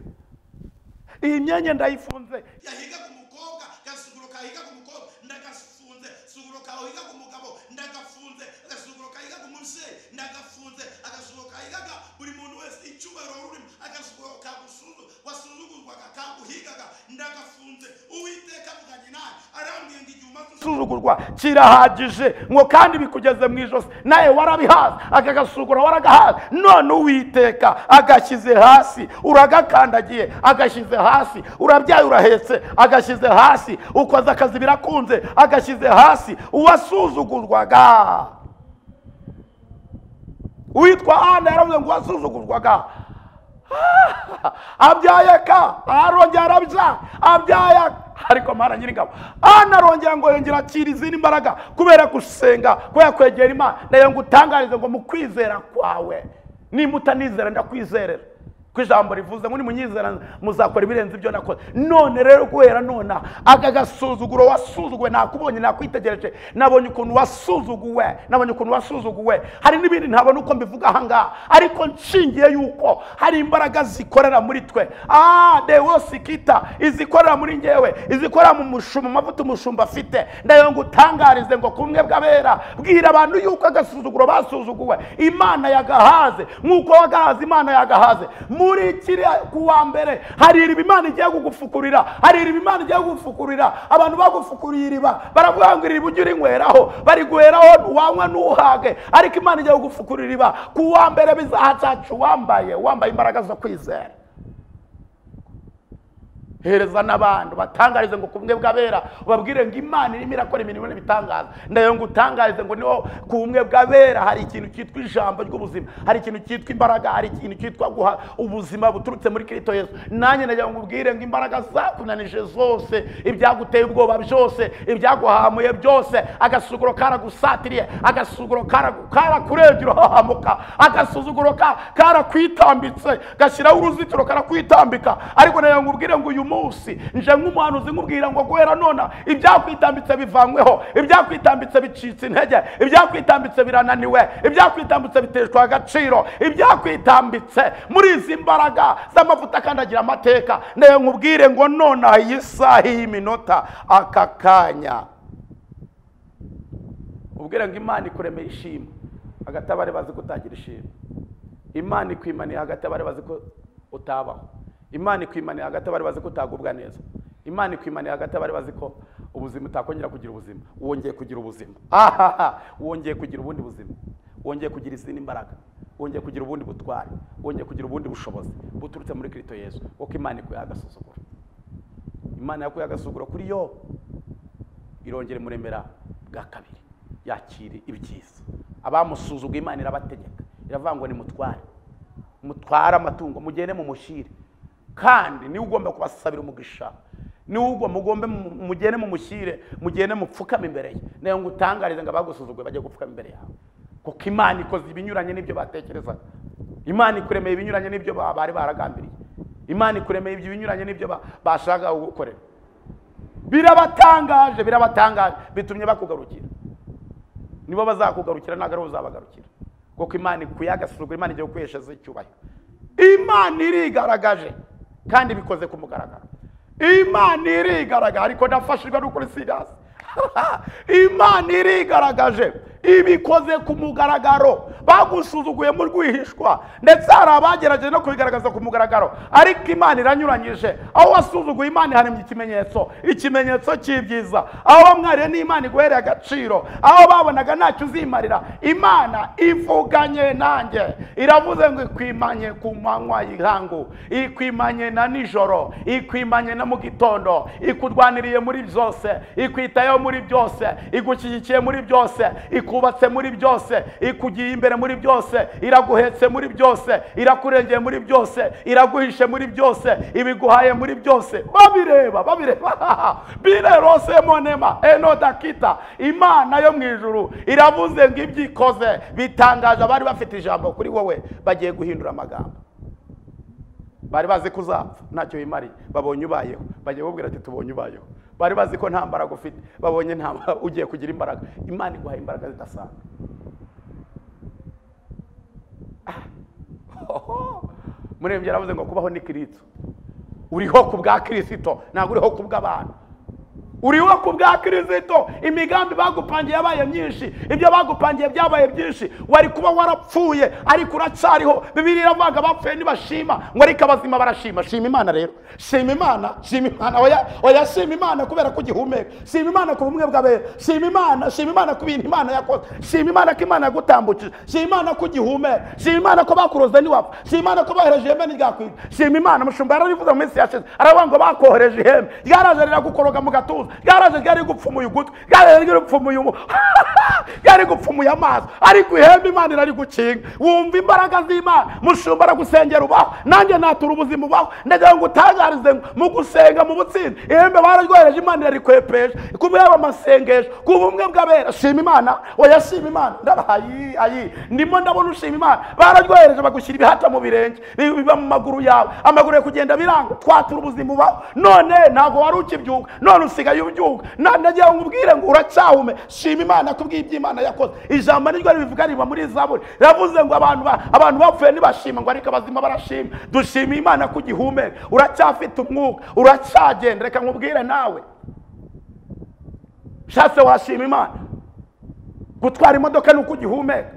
Iyi myenge ndayifunze. Yahiga ku mukobwa, gasuzuguro kahiga ku mukobwa ndagafunze. Suguro kahiga ku mugabo ndagafunze. Gasuzuguro kahiga ku mubyeyi ndagafunze. Agasuzuguro kahigaga buri muntu wese icyubahiro rurimo. Agasuzuguro wasuzugurwaga kaguhigaga ndagafunze. Uwiteka muganye nawe arambwiye ngo igihe umaze usuzugurwa kirahagije ngo kandi bikugeze mu ijosi nawe warabihaza. Aka gasuzuguro waragahaza, none Uwiteka agashyize hasi, uragakandagiye agashyize hasi, urabyaye urahetse agashyize hasi, ukoze akazi birakunze agashyize hasi. Uwasuzugurwaga witwa Ana yaravuze ngo wasuzugurwaga abyayaka arongera arabya abyaya. Ariko Mana nyir'ingabo, Ana arongera ngo yongera akira izindi imbaraga kubera gusenga, kubera kwegera Imana. Nayo ngutangarize ngo mu kwizera kwawe, nimba utanizera ndakwizerera ko ijambo rivuze ngo nimunyizera muzakora ibirenze ibyo nakoze. None rero guhera nona aka gasuzuguro wasuzuguwe, nakubonye nakwitegereje, nabonye ukuntu wasuzuguwe. Hari n'ibindi ntabona uko mbivuga ahangaha, ariko nshingiye yuko hari imbaraga zikorera muri twe. Dewosikita izikorera muri ngewe, izikorera mu mushumba, amavuta umushumba afite. Ndayo ngutangarize ngo kumwe bw'abera bwira abantu yuko agasuzuguro basuzuguwe Imana yagahaze, nk'uko wagahaze Imana yagahaze. Muri kiriya kuwa mbere hari iriba Imana igiye kugufukurira, abantu bagufukuriye iriba baravuga ngo iriba ujye urinyweraho, bari guheraho wanywa n'uhage, ariko Imana igiye kugufukurira iriba. Kuwa mbere bizahacacu wambaye imbaraga zo kwizera. Hereza n'abantu batangarize ngo kumwe bw'abera, ubabwire ngo Imana irimo irakora imirimo n'ibitangaza. Ndayo ngutangarize ngo niho kumwe bw'abera hari ikintu cyitwa ijambo ry'ubuzima, hari ikintu cyitwa imbaraga, hari ikintu cyitwa guha ubuzima buturutse muri Kristo Yesu. Nanjye ndagira ngo ubwire ngo imbaraga zakunanije zose, ibyaguteye ubwoba byose, ibyaguhamuye byose, agasuzuguro karagusatiriye, agasuzuguro karakurebye urahahamuka, agasuzuguro karakwitambitse, gashyiraho uruzitiro karakwitambika. Ariko ndagira ngo ubwire ngo uyu munsi nje nk'umuhanuzi nkubwira ngo guhera nona ibyakwitambitse bivanyweho, ibyakwitambitse bicitse intege, ibyakwitambitse birananiwe, ibyakwitambitse biteshwa agaciro, ibyakwitambitse muri izi mbaraga z'amavuta akandagira amateka. Ndayo nkubwire ngo nona iyi saha y'iminota aka kanya ubwire ngo Imana ikuremeye ishimwe hagati abari bazi kutagira ishimwe. Imana ikwimaniye hagati abari bazi ko utabaho. Imana ikwimaniye hagati abari bazi ko utagubwa neza. Imana ikwimaniye hagati abari bazi ko ubuzima utakongera kugira ubuzima. Wongeye kugira ubuzima. Wongeye kugira ubundi buzima. Wongeye kugira izindi imbaraga. Wongeye kugira ubundi butwari. Wongeye kugira ubundi bushobozi buturutse muri Kristo Yesu. Kuko Imana ikuye agasuzuguro. Imana yakuye agasuzuguro kuri yo, irongera muremera bwa kabiri, yakire ibyiza. Abamusuzuguye Imana irabategeka, iravuga ngo ni mutware amatungo mugende mu mushire, kandi niwe ugomba kubasabira umugisha, niwe ugomba mugende mu mushyire, mugende mupfukame imbere ye. Nayo ngutangarize ngo abagusuzuguye bajye gupfukama imbere yawe, kuko Imana ikoze ibinyuranye n'ibyo batekerezaga. Imana ikuremeye ibinyuranye n'ibyo bari baragambiriye. Imana ikuremeye ibyo binyuranye n'ibyo bashaka gukorera. Birabatangaje bitumye bakugarukira. Nibo bazakugarukira, ntabwo ari uzabagarukira, kuko Imana ikuye agasuzuguro. Imana igiye gukweshaza icyubahiro. Imana irigaragaje kandi bikoze ku mugaragaro. Imana irigaragaje, ariko nafashijwe no kuri SILAS. Imana irigaragaje ibikoze ku mugaragaro. Bagusuzuguye mu rwihishwa, ndetse hari abagerageje no kubigaragaza ku mugaragaro, ariko Imana iranyuranyije. Aho wasuzuguye Imana haremye ikimenyetso cy'ibyiza. Aho mwariye n'Imana iguhereye agaciro, aho babonaga ntacyo uzimarira, Imana ivuganye nanjye, iravuze ngo ikwimanye ku manywa y'ihangu, ikwimanye na nijoro, ikwimanye na mu gitondo, ikudwaniriye muri byose, ikwitayeho muri byose, igushyigikiye muri byose, ikubatse muri byose, ikugiye imbere muri byose, iraguhetse muri byose, irakurengeye muri byose, iraguhishe muri byose, ibiguhaye muri byose. Babireba birerose monema eno dakita. Imana yo mu ijuru iravuze ngo ibyo ikoze bitangaje. Abari bafite ijambo kuri wowe bagiye guhindura amagambo. Bari bazi kuzapfa ntacyo bimariye, babonye ubayeho, bagiye kubwira ati tubonye ubayeho. Bari bazi ko nta mbaraga ufite, babonye nta ugiye kugira imbaraga. Imana iguha imbaraga zidasanzwe. Muremye yaravuze ngo kubaho ni Kristo. Uriho ku bwa Kristo, ntabwo uriho ku bw'abantu. Uriho ku bwa Kristo. Imigambi bagupangiye yabaye myinshi, ibyo bagupangiye byabaye byinshi. Wari kuba warapfuye ariko uracyariho. Bibiliya iravuga bapfuye nibashima, ngo ariko abazima barashima. Shima Imana rero, shima Imana, shima Imana. Oya shima Imana kubera ko ugihumeka, shima Imana ku bumwe bw'abera, shima Imana ku bintu Imana yakoze, shima Imana ko Imana yagutambukije, shima Imana ko ugihumeka, shima Imana ko bakuroze niwapfa, shima Imana ko bahereje ihembe ntiryakwira, shima Imana. Mushumba yarabivuze mu minsi yashize, aravuga ngo bakohereje ihembe ryaraje riragukoroga mu gatuza, ryaraje ryari gupfumuye ugutwi, ryari gupfumuye ryari gupfumuye amaso, ariko ihembe Imana irari gukinga. Wumva imbaraga z'Imana. Mushumba aragusengera ubaho, nanjye natura ubuzima ubaho. Ndagira ngo utangarize mu gusenga mu butsinzi, ihembe bararyohereje Imana irari kwepeje kubera amasengesho, ku bumwe bw'abera. Shima Imana. Oya shima Imana. Ndabahayi ndimo ndabona ushima Imana. Bararyohereje bagushyira ibihata mu birenge, biba mu maguru yawe, amaguru yo kugenda biranga. Twatura ubuzima ubaho, none ntago wari ukibyuka, none usigaye ubyuka. Ndagira ngo ubwire ngo uracyahume. Shima Imana kubw'ibyo Imana yakoze. Ijambo niryo ribivuga riba muri Zaburi, ravuze ngo abantu bapfuye nibashima, ngo ariko abazima barashima. Dushima Imana ko ugihumeka, uracyafite umwuka, uracyagenda. Reka nkubwire nawe, shatse washima Imana. Gutwara imodoka nuko ugihumeka.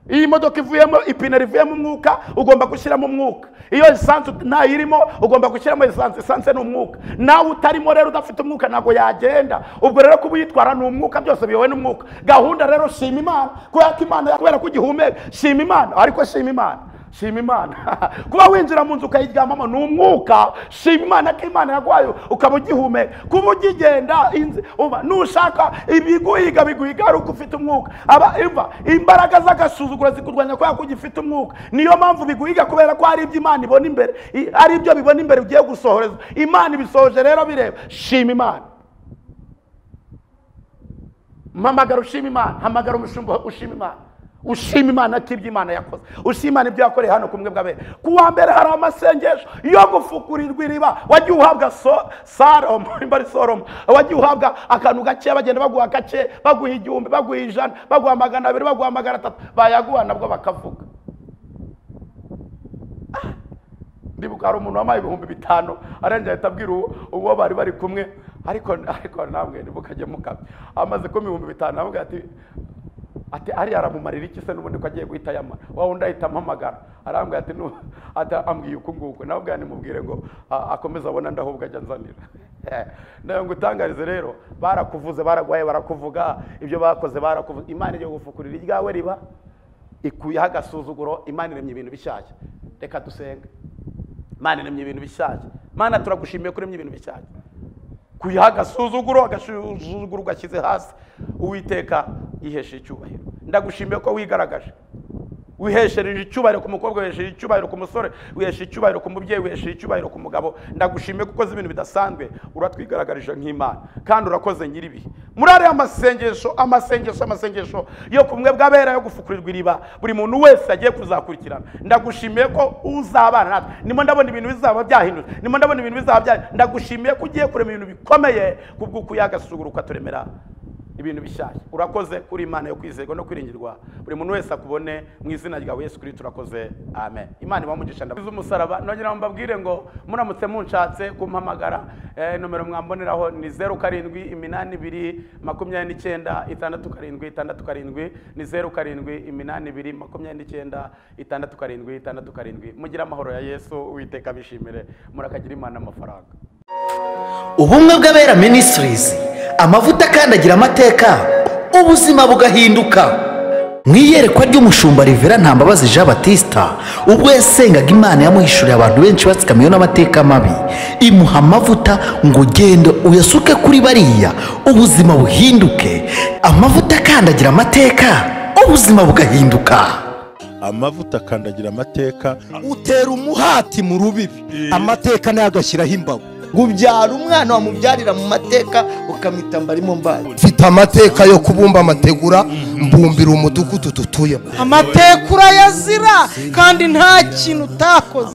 Iyi modoka ivuyemo ipine rivuyemo umwuka, ugomba gushyiramo umwuka. Iyo esanse ntayirimo ugomba gushyiramo esanse. Esanse ni umwuka. Nawe utarimo rero udafite umwuka ntabwo yagenda. Ubwo rero kuba uyitwara ni umwuka, byose biyowe n'umwuka. Gahunda rero shima Imana kubera ko ugihumeka. Shima Imana, ariko shima Imana. Shima Imana. Kuba winjira mu nzu ukayiryamamo ni umwuka. Shima Imana ko Imana yaguhaye ukaba ugihumeka. Kuba ugigenda nushaka ibiguhiga ari uko ufite umwuka. Imbaraga z'agasuzuguro zikurwanya kubera ko ugifite umwuka. Niyo mpamvu biguhiga, kubera ko hari ibyo Imana ibona imbere, ari ibyo bibona imbere ugiye gusohoreza. Imana ibisohoje rero bireba. Shima Imana. Mpamagara ushima Imana. Hamagara umushumba ushima Imana. Ushima Imana kibyo Imana yakoze. Ushima Imana ibyo yakoreye hano kumwe bw'abera. Kuwa mbere hari amasengesho yo gufukurirwa iriba. Wagiye uhabwa Salomo, imbari Salomo. Wagiye uhabwa akantu gake, bagenda baguha gake, baguha 1000, baguha 100, baguha 200, baguha 300, bayaguha nabwo bakavuga. Ndibuka hari umuntu wamaye 5,000, arengera atabwira uwo bari kumwe, ariko namwe ndibukajye mukabe. Amaze ko 5,000 navuga ati ari aramumarira iki se n'ubundi ko agiye guhita yamara. Wawe ndahita mpamagara, arambwira ati ambwiye uko nguko. Nabwo nimubwire ngo akomeza abona ndahubwo ajya nzanira. Nayo ngutangarize rero, barakuvuze, baragwaye, barakuvuga, ibyo bakoze barakuvuga. Imana igiye gufukurira iryawe riba, ikuyeho agasuzuguro. Imana iremye ibintu bishyashya. Reka dusenge. Imana iremye ibintu bishyashya. Imana turagushimiye ko iremye ibintu bishyashya. Kuyeho agasuzuguro ugashyize hasi. Uwiteka yiheshe icyubahiro. Ndagushimiye ko wigaragaje, wiheshereje icyubahiro ku mukobwa, wihesheje icyubahiro ku musore, wihesheje icyubahiro ku mubyeyi, wihesheje icyubahiro ku mugabo. Ndagushimiye ko ukoze ibintu bidasanzwe, uratwigaragarije nk'Imana, kandi urakoze nyiribihe. Muri ariya amasengesho yo kumwe bw'abera yo gufukurirwa iriba, buri muntu wese agiye kuzakurikirana. Ndagushimiye ko uzabana natwe. Nimo ndabona ibintu bizaba byahindutse, nimo ndabona ibintu bizaba byahindutse. Ndagushimiye ko ugiye kurema ibintu bikomeye kubw'uko yagasuzuguro ukaturemera ibintu bishyashya. Urakoze kuri Imana yo kwizerwa no kwiringirwa. Buri muntu wese akubone mu izina ryawe Yesu Kristo. Turakoze, amen. Imana ibamugisha. Ndabize umusaraba. Nongera mbabwire ngo muramutse munshatse kumpamagara, nomero mwamboneraho ni 0782296767, ni 0782296767. Mugira amahoro ya Yesu. Uwiteka bishimire. Murakagira Imana amafaranga. Ubumwe bw'abera Ministries, amavuta kandi agira amateka, ubuzima bugahinduka. mu iyerekwa ry'umushumba Rivera Ntambabazi Jean Baptiste ubwo yasengaga Imana yamuhishuriye abantu benshi batsikamiwe n'amateka mabi imuha amavuta ngo genda uyasuke kuri bariya ubuzima buhinduke. Amavuta akandagira amateka ubuzima bugahinduka. amavuta akandagira amateka utera umuhati mu rubibi amateka nayo agashyiraho imbago ngo ubyara umwana wamubyarira mu mateka ukamita mbarimo mbaye. Mfite amateka yo kubumba amategura mbumbira umudugudu tutuyemo. amateka urayazira kandi nta kintu utakoze.